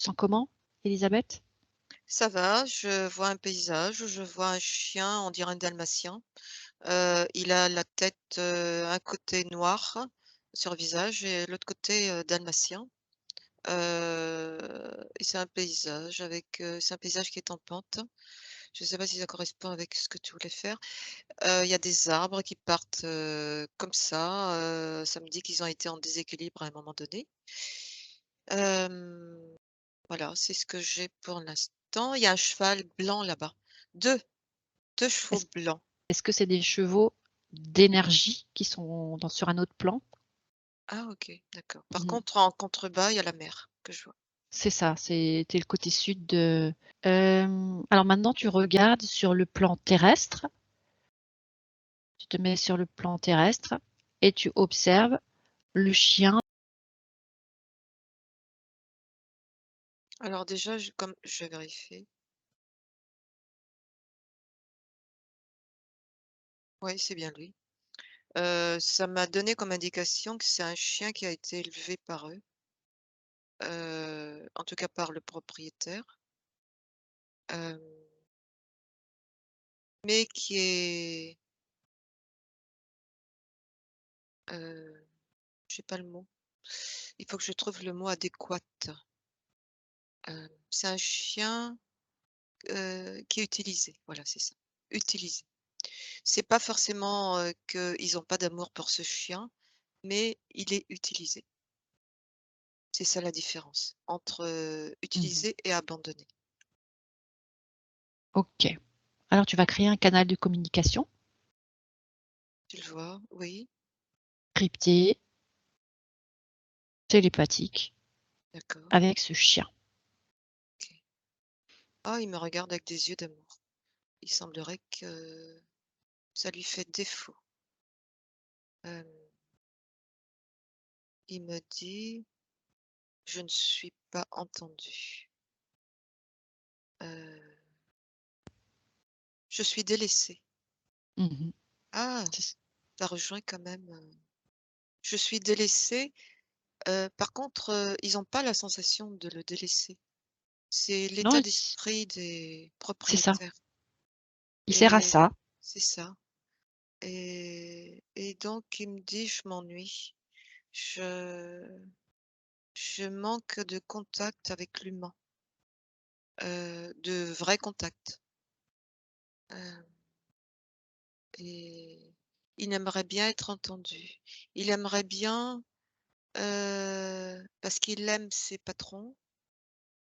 sens comment, Elisabeth? Ça va, je vois un paysage, je vois un chien, on dirait un dalmatien. Il a la tête, un côté noir sur le visage et l'autre côté, dalmatien. Et c'est un paysage c'est un paysage qui est en pente. Je ne sais pas si ça correspond avec ce que tu voulais faire. Il y a des arbres qui partent, comme ça me dit qu'ils ont été en déséquilibre à un moment donné. Hem, voilà, c'est ce que j'ai pour l'instant. Il y a un cheval blanc là-bas. Deux chevaux Est-ce blancs. est-ce que c'est des chevaux d'énergie qui sont sur un autre plan? Ah OK, d'accord. Par Mmh. contre, en contrebas, il y a la mer que je vois. C'est ça, c'était le côté sud de alors maintenant tu regardes sur le plan terrestre, tu te mets sur le plan terrestre et tu observes le chien. Alors déjà, je vais vérifier. Oui, c'est bien lui. Ça m'a donné comme indication que c'est un chien qui a été élevé par eux, en tout cas par le propriétaire, hem, mais qui est, heu, j'ai pas le mot. Il faut que je trouve le mot adéquat. C'est un chien, qui est utilisé, voilà, c'est ça, utilisé. C'est pas forcément, qu'ils ont pas d'amour pour ce chien, mais il est utilisé. C'est ça la différence entre, Mmh. utilisé et abandonné. OK. Alors tu vas créer un canal de communication Tu le vois? Oui, crypté, télépathique d'accord, avec ce chien. OK. Ah, il me regarde avec des yeux d'amour. Il semblerait que ça lui fait défaut. Hem, il me dit: «Je ne suis pas entendu. Heu, je suis délaissé». Mmh. Ah! C'est ç Ça rejoint quand même, je suis délaissé. Par contre, ils ont pas la sensation de le délaisser. C'est Non, l'état d'esprit des c'est ça. propriétaires Il sert à et ça. c'est ça et donc il me dit: «Je m'ennuie, je je manque de contact avec l'humain, de vrai contact». Heu et il aimerait bien être entendu. Il aimerait bien, parce qu'il aime ses patrons,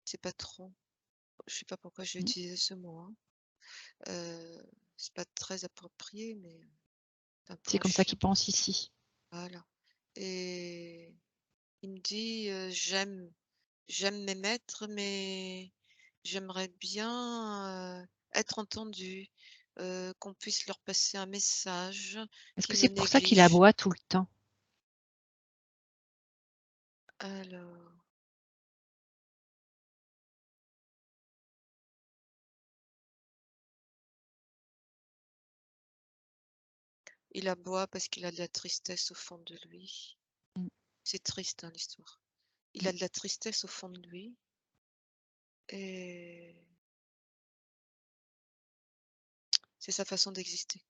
je sais pas pourquoi j'ai Mmh. utilisé ce mot, hein. C'est pas très approprié, mais enfin pour C'est un comme ça chien, qu'il pense ici. voilà et il me dit, «J'aime mes maîtres, mais j'aimerais bien, être entendu, qu'on puisse leur passer un message, Est-ce que qu'ils me c'est pour ça qu'il négligent». aboie tout le temps? Alors, il aboie parce qu'il a de la tristesse au fond de lui. Mmh, C'est triste, hein, l'histoire. Il mmh. a de la tristesse au fond de lui et c'est sa façon d'exister.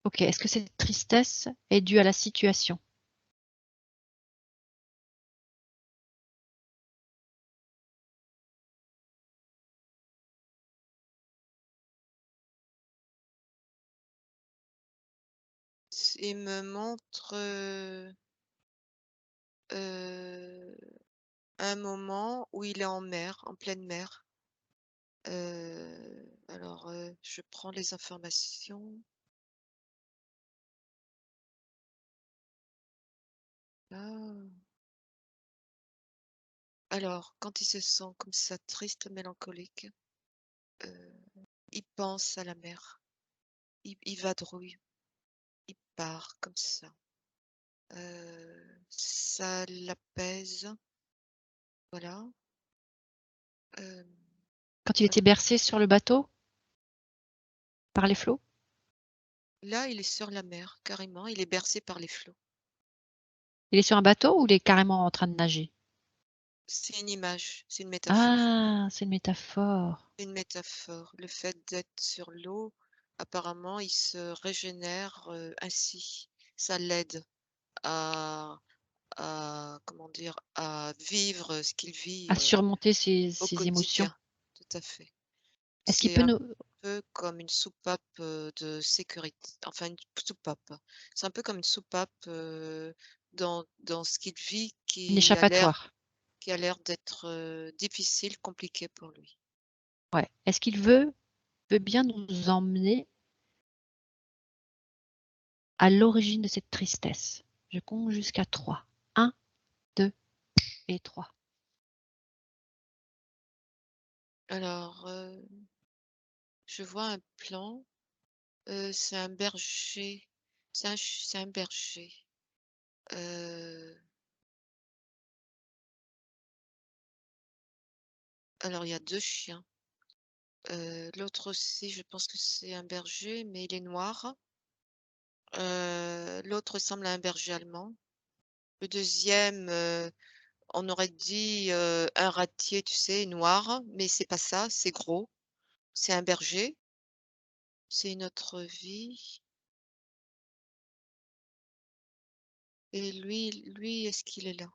OK. Est-ce que cette tristesse est due à la situation? Il me montre, heu, un moment où il est en mer, en pleine mer. Alors, je prends les informations. Ah! Alors, quand il se sent comme ça triste, mélancolique, heu, il pense à la mer. Il vadrouille, il part comme ça. Ça l'apaise, voilà. Hem, Quand il était bercé sur le bateau par les flots? là, il est sur la mer, carrément, il est bercé par les flots. Il est sur un bateau ou il est carrément en train de nager? C'est une image, c'est une métaphore. Ah, c'est une métaphore. Une métaphore. Le fait d'être sur l'eau, apparemment, il se régénère, ainsi. Ça l'aide à comment dire? À vivre ce qu'il vit, À surmonter au ses émotions. quotidien. Tout à fait. Est-ce qu'il C'est peut un nous peu comme une soupape, de sécurité, enfin une soupape. C'est un peu comme une soupape, dans ce qu'il vit une échappatoire? qui a l'air d'être, difficile, compliqué pour lui. Ouais. Est-ce qu'il veut bien nous emmener à l'origine de cette tristesse? Je compte jusqu'à 3. 1, 2 et 3. Alors, je vois un plan, c'est un berger, c'est un berger, heu, alors il y a 2 chiens, l'autre aussi je pense que c'est un berger mais il est noir, l'autre ressemble à un berger allemand. Le deuxième, on aurait dit, un râtier, tu sais, noir, mais c'est pas ça, c'est gros. C'est un berger, c'est une autre vie et lui, est-ce qu'il est là?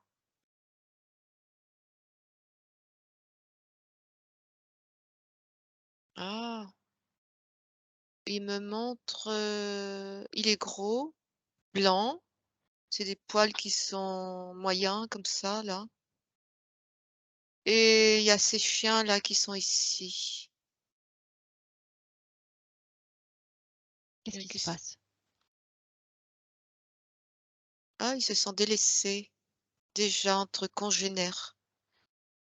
Ah! Il me montre, il est gros, blanc, c'est des poils qui sont moyens comme ça là et il y a ces chiens là qui sont ici. Qu'est-ce qui se passe? Ah, ils se sont délaissés, déjà entre congénères.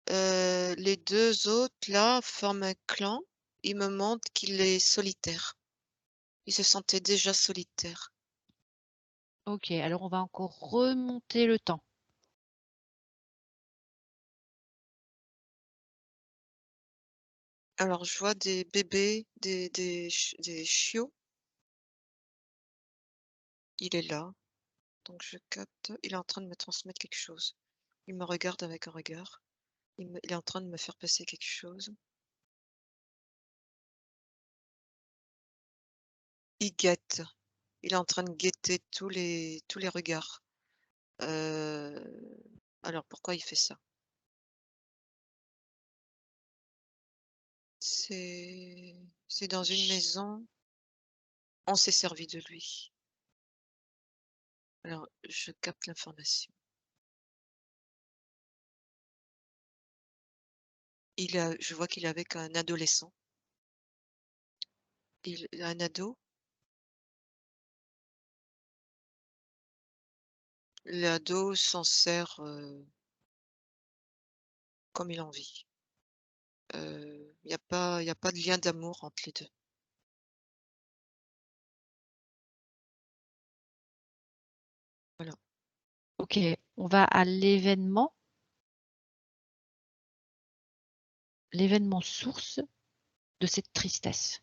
Les 2 autres là forment un clan. Il me montre qu'il est solitaire. Il se sentait déjà solitaire. OK, alors on va encore remonter le temps. Alors je vois des bébés, des chiots. Il est là, donc je capte. Il est en train de me transmettre quelque chose. Il me regarde avec un regard. Il est en train de me faire passer quelque chose. Il guette. Il est en train de guetter tous les regards. Heu, alors pourquoi il fait ça? C'est dans une Ch maison, on s'est servi de lui. Alors je capte l'information. Je vois qu'il est avec un adolescent. Un ado. L'ado s'en sert, comme il en vit. Il y a pas de lien d'amour entre les 2. Voilà. OK, on va à l'événement source de cette tristesse.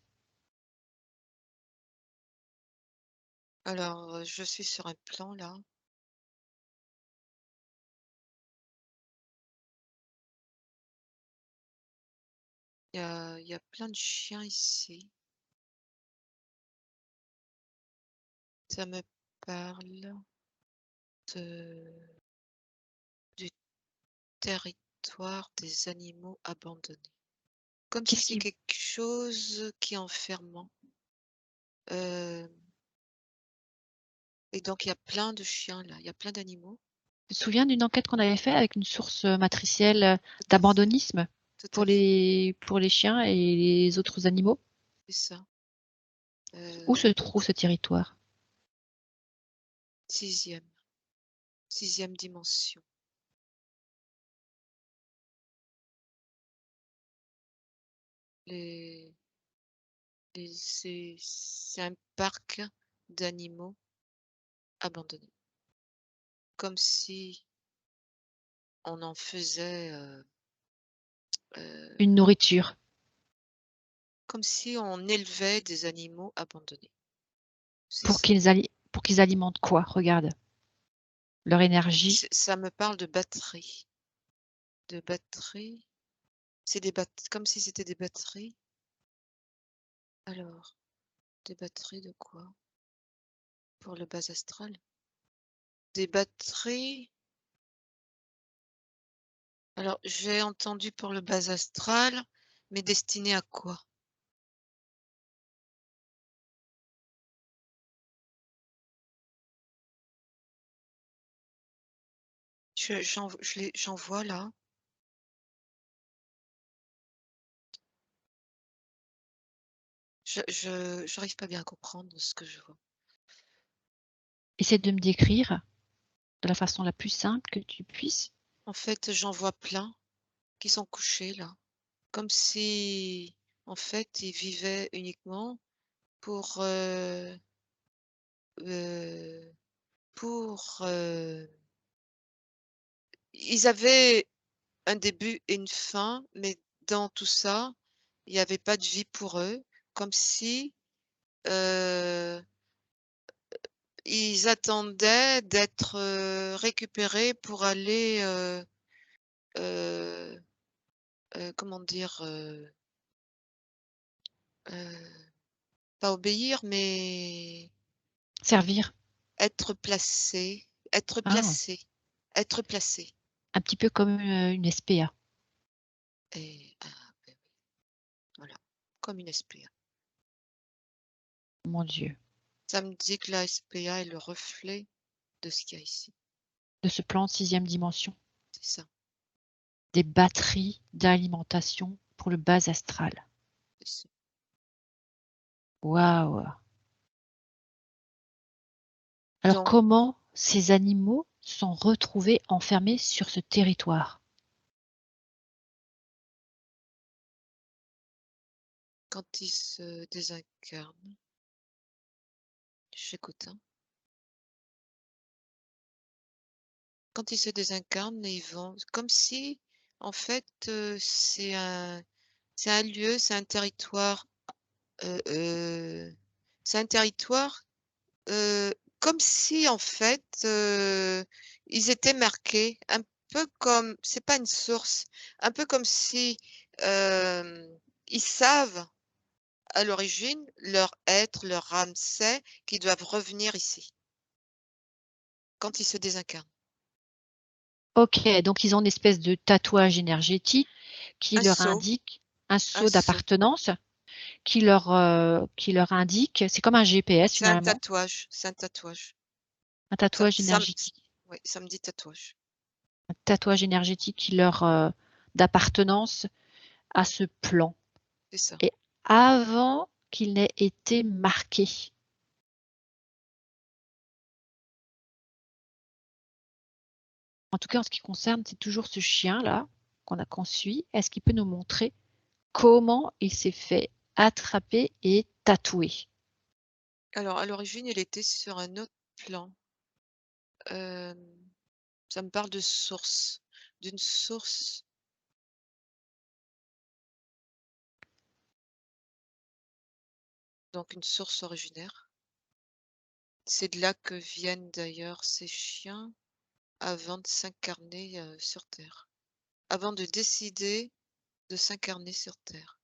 Alors, je suis sur un plan là. Il y a plein de chiens ici. Ça me parle de du territoire des animaux abandonnés. Comme si Qu'est-ce c'est qui quelque chose qui est enfermant. Hem et donc il y a plein de chiens là, il y a plein d'animaux. Tu te souviens d'une enquête qu'on avait fait avec une source, matricielle, Tout à fait, d'abandonnisme tout à fait, pour les chiens et les autres animaux? c'est ça. Où se Heu, trouve ce territoire? 6e, 6e dimension. Les c'est un parc d'animaux abandonnés. Comme si on en faisait, Une heu, nourriture. comme si on élevait des animaux abandonnés. C'est Pour ça. qu'ils alimentent quoi? Regarde, leur énergie. Ça me parle de batterie. de batterie. C'est des comme si c'était des batteries. Alors, des batteries de quoi? Pour le bas astral? Des batteries. Alors, j'ai entendu pour le bas astral, mais destinées à quoi? J'en vois là. J'arrive pas bien à comprendre ce que je vois. Essaie de me décrire de la façon la plus simple que tu puisses. En fait, j'en vois plein qui sont couchés là, comme si, en fait, ils vivaient uniquement pour, heu, pour, ils avaient un début et une fin, mais dans tout ça, il y avait pas de vie pour eux, comme si, heu, ils attendaient d'être, récupérés pour aller, heu comment dire? Heu, pas obéir, mais Servir. être placés, être Ah, placés, être placés. un petit peu comme, une SPA. Et beh, oui, voilà, comme une SPA. Mon Dieu, Ça me dit que la SPA est le reflet de ce qu'il y a ici. de ce plan de 6e dimension. C'est ça, Des batteries d'alimentation pour le bas astral. c'est ça. Waouh! Alors Donc comment ces animaux sont retrouvés enfermés sur ce territoire? quand ils se désincarnent, j'écoute, hein. Quand ils se désincarnent, ils vont comme si, en fait, c'est un lieu, heu heu, c'est un territoire, heu, comme si, en fait, ils étaient marqués, un peu comme c'est pas une source, un peu comme si, hem, ils savent à l'origine, leur être, leur âme sait qu'ils doivent revenir ici, quand ils se désincarnent. OK, donc ils ont une espèce de tatouage énergétique qui Un leur sceau, indique un un sceau sceau. d'appartenance qui leur indique c'est comme un GPS finalement, C'est un tatouage. un Ça tatouage ça me énergétique. oui, ça me dit tatouage. Un tatouage énergétique qui leur, d'appartenance à ce plan C'est ça. et avant qu'il n'ait été marqué. En tout cas, en ce qui concerne, c'est toujours ce chien-là qu'on suit. Est-ce qu'il peut nous montrer comment il s'est fait attraper et tatouer? Alors à l'origine, il était sur un autre plan. Hem, Ça me parle de source, d'une source, donc une source originaire. C'est de là que viennent d'ailleurs ces chiens avant de s'incarner, sur terre. Avant de décider de s'incarner sur terre.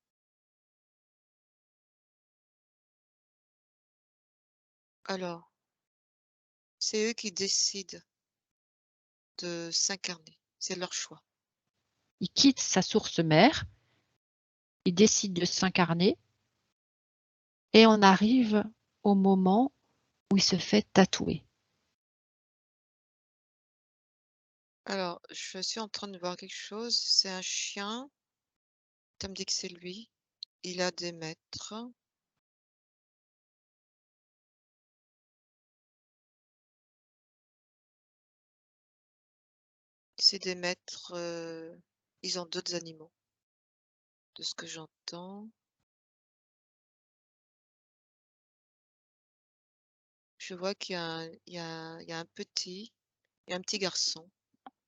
Alors, c'est eux qui décident de s'incarner, c'est leur choix. Il quitte sa source mère, il décide de s'incarner et on arrive au moment où il se fait tatouer. Alors, je suis en train de voir quelque chose, c'est un chien, ça me dit que c'est lui, il a des maîtres, c'est des maîtres, ils ont d'autres animaux, de ce que j'entends. Je vois qu'il y a il y a un petit garçon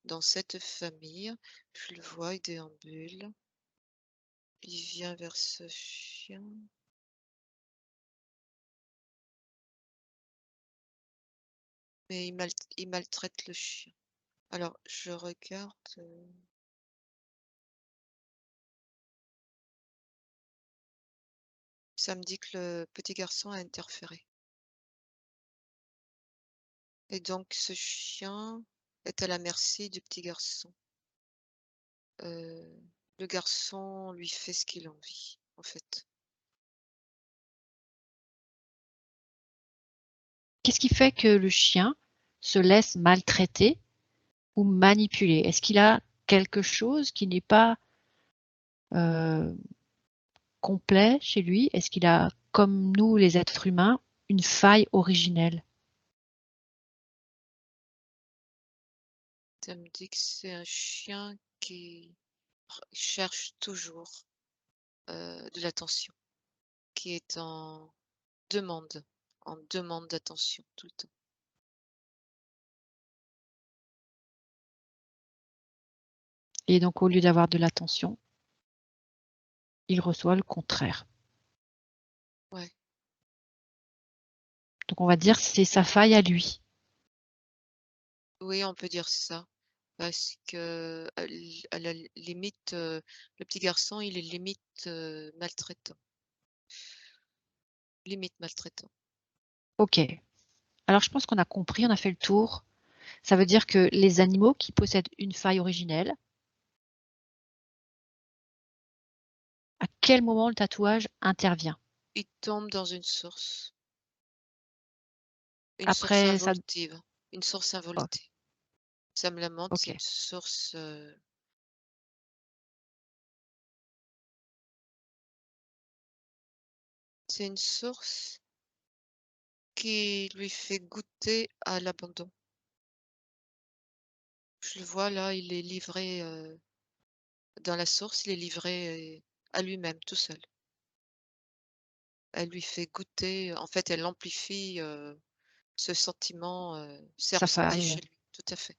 dans cette famille. Je le vois, il déambule. Il vient vers ce chien. Mais il maltraite le chien. Alors, je regarde. Ça me dit que le petit garçon a interféré. Et donc ce chien est à la merci du petit garçon. Le garçon lui fait ce qu'il a envie, en fait. Qu'est-ce qui fait que le chien se laisse maltraiter ou manipuler? Est-ce qu'il a quelque chose qui n'est pas complet chez lui? Est-ce qu'il a, comme nous les êtres humains, une faille originelle? Ça me dit que c'est un chien qui cherche toujours de l'attention, qui est demande, en demande d'attention tout le temps. Et donc au lieu d'avoir de l'attention, il reçoit le contraire. Ouais. Donc on va dire c'est sa faille à lui. Oui, on peut dire ça. Parce que à la limite, le petit garçon, il est limite maltraitant. Limite maltraitant. Ok. Alors je pense qu'on a compris, on a fait le tour. Ça veut dire que les animaux qui possèdent une faille originelle, à quel moment le tatouage intervient? Il tombe dans une source Après ça. involtive, une source Oh, involtive. Ça me la montre, ok, c'est une source, c'est une source qui lui fait goûter à l'abandon. Je le vois là, il est livré, dans la source, il est livré à lui-même, tout seul. Elle lui fait goûter, en fait, elle amplifie, ce sentiment, s'est sa ressenti faille. chez lui, tout à fait.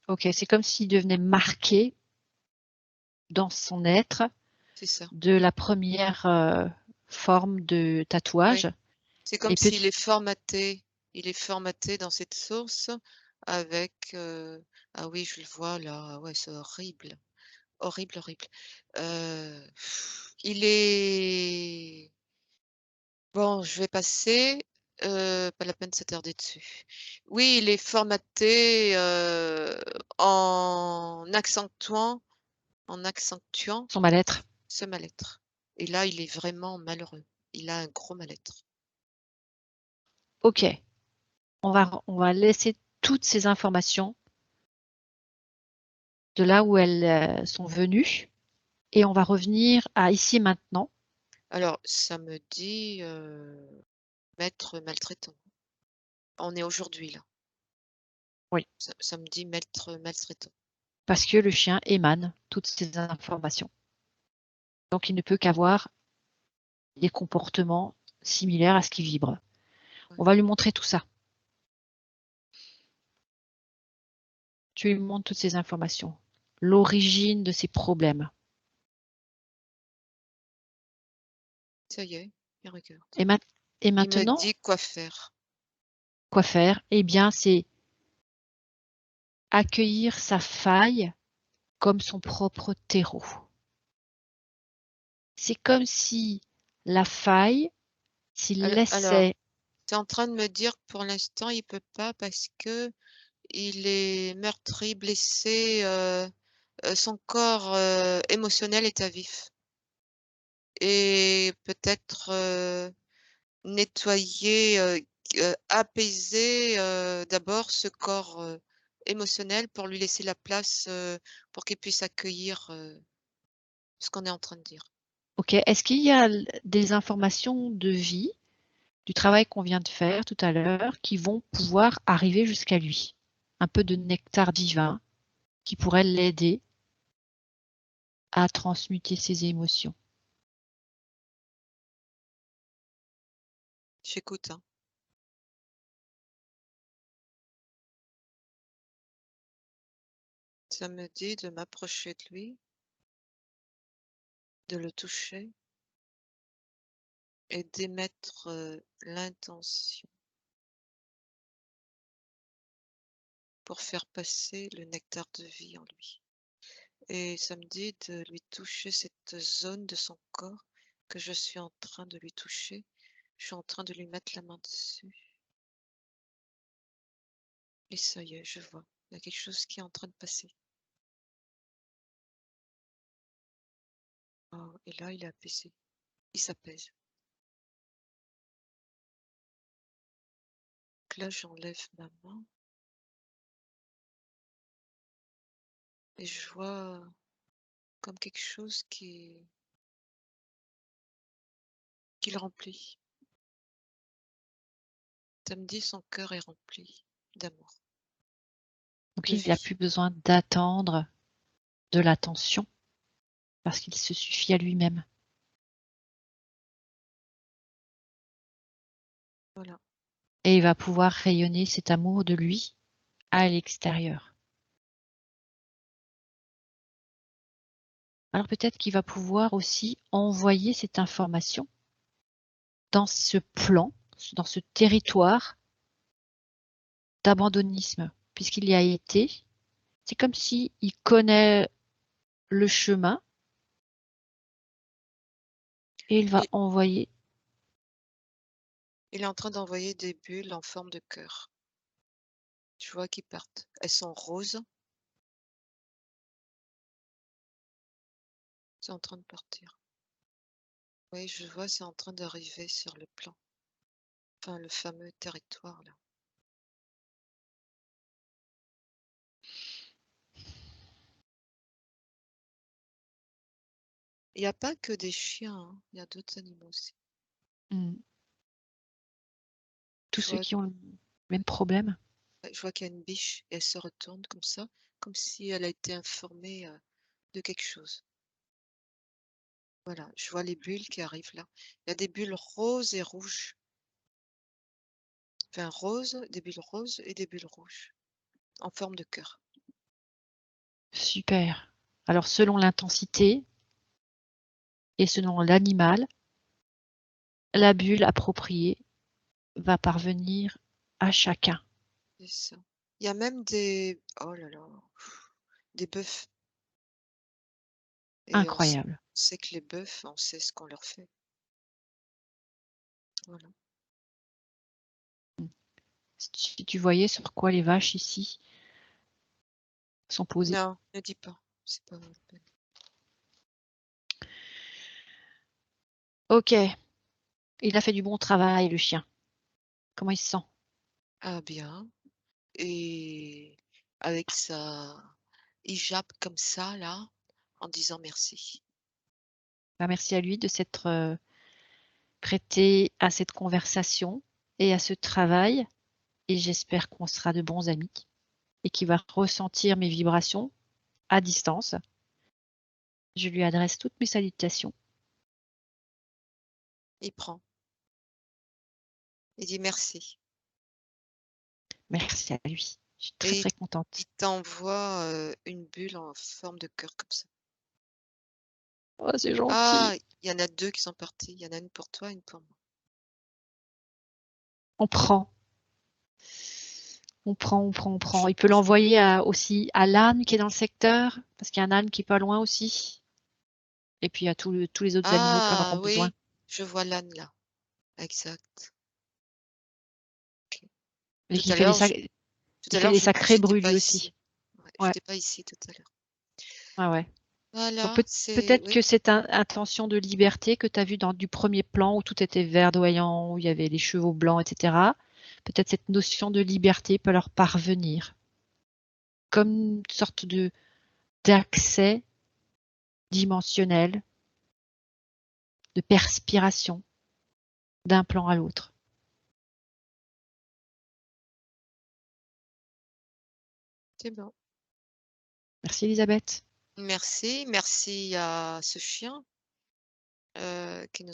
Ok, c'est comme s'il devenait marqué dans son être C'est ça. de la première forme de Oui, tatouage. c'est comme Et s'il petit, est formaté, il est formaté dans cette source avec, ah oui, je le vois là, ouais, c'est horrible, horrible, horrible. Heu, il est bon, je vais passer, pas la peine de s'attarder dessus. Oui, il est formaté, en accentuant son mal-être. ce mal-être et là, il est vraiment malheureux. Il a un gros mal-être. Ok, on va laisser toutes ces informations de là où elles sont venues et on va revenir à ici et maintenant. Alors, ça me dit, maître maltraitant. On est aujourd'hui là. Oui, Ça me dit maître maltraitant. parce que le chien émane toutes ces informations. Donc il ne peut qu'avoir des comportements similaires à ce qui vibre. Ouais. On va lui montrer tout ça. Tu lui montres toutes ces informations, l'origine de ses problèmes. Ça y est, il regarde. Et, ma- et Il me maintenant, dit quoi faire. quoi faire? Eh bien, c'est accueillir sa faille comme son propre terreau. C'est comme si la faille, s'il Alors, laissait, tu es en train de me dire que pour l'instant, il peut pas parce que il est meurtri, blessé, son corps, émotionnel est à vif et peut-être, nettoyer, apaiser, d'abord ce corps, émotionnel pour lui laisser la place, pour qu'il puisse accueillir, ce qu'on est en train de dire. ok, est-ce qu'il y a des informations de vie, du travail qu'on vient de faire tout à l'heure, qui vont pouvoir arriver jusqu'à lui? Un peu de nectar divin qui pourrait l'aider à transmuter ses émotions. J'écoute, hein. Ça me dit de m'approcher de lui, de le toucher et d'émettre, l'intention pour faire passer le nectar de vie en lui et ça me dit de lui toucher cette zone de son corps que je suis en train de lui toucher. Je suis en train de lui mettre la main dessus. Et ça y est, je vois. Il y a quelque chose qui est en train de passer. Oh, et là, il est apaisé. Il s'apaise. Donc là, j'enlève ma main. Et je vois comme quelque chose qui le remplit. Ça me dit son cœur est rempli d'amour, Donc de il n'a vie. plus besoin d'attendre de l'attention parce qu'il se suffit à lui-même. Voilà. Et il va pouvoir rayonner cet amour de lui à l'extérieur. Alors peut-être qu'il va pouvoir aussi envoyer cette information dans ce plan, dans ce territoire d'abandonnisme, puisqu'il y a été. C'est comme s'il connaît le chemin et il va Il envoyer. est en train d'envoyer des bulles en forme de cœur. Tu vois qui partent. Elles sont roses. C'est en train de partir. Oui, je vois, c'est en train d'arriver sur le plan. Enfin, le fameux territoire, là. Il n'y a pas que des chiens, hein. Il y a d'autres animaux aussi. Tous Je ceux vois, qui ont le même problème. je vois qu'il y a une biche et elle se retourne comme ça, comme si elle a été informée de quelque chose. Voilà, je vois les bulles qui arrivent là. Il y a des bulles roses et rouges. Enfin, roses, des bulles roses et des bulles rouges, en forme de cœur. Super. Alors selon l'intensité et selon l'animal, la bulle appropriée va parvenir à chacun. C'est ça. Il y a même des... Oh là là. Des bœufs. Et on Incroyable. sait que les bœufs, on sait ce qu'on leur fait. Voilà. Si tu voyais sur quoi les vaches ici sont posées. Non, ne dis pas. C'est pas la peine. Ok, il a fait du bon travail, le chien. Comment il se sent? Ah bien. Et avec il jappe comme ça, là, en disant merci. Bah, merci à lui de s'être prêté à cette conversation et à ce travail. Et j'espère qu'on sera de bons amis et qu'il va ressentir mes vibrations à distance. Je lui adresse toutes mes salutations. Il prend. Il dit merci. Merci à lui. Je suis très Et très il contente. t'envoie une bulle en forme de cœur comme ça. Oh, c'est gentil. Ah, il y en a 2 qui sont partis. Il y en a une pour toi, une pour moi. On prend. On prend, on prend, on prend. Je Il peut l'envoyer aussi à l'âne qui est dans le secteur, parce qu'il y a un âne qui est pas loin aussi. Et puis il y a tous les autres animaux qui en auront Ah besoin. oui, je vois l'âne là. Exact. OK. Et Tout qui à fait des, l'heure, sac- tout il à fait l'heure, des sacrés j'étais bruits pas lui ici. aussi. Ouais, Ouais, j'étais pas ici tout à l'heure. ouais, ouais. Donc Voilà, c'est peut-être oui. que cette intention de liberté que tu as vue dans du premier plan où tout était verdoyant, où il y avait les chevaux blancs, etc. Peut-être cette notion de liberté peut leur parvenir comme une sorte d'accès dimensionnel, de perspiration d'un plan à l'autre. C'est bon. Merci Elisabeth. Merci, merci à ce chien qui nous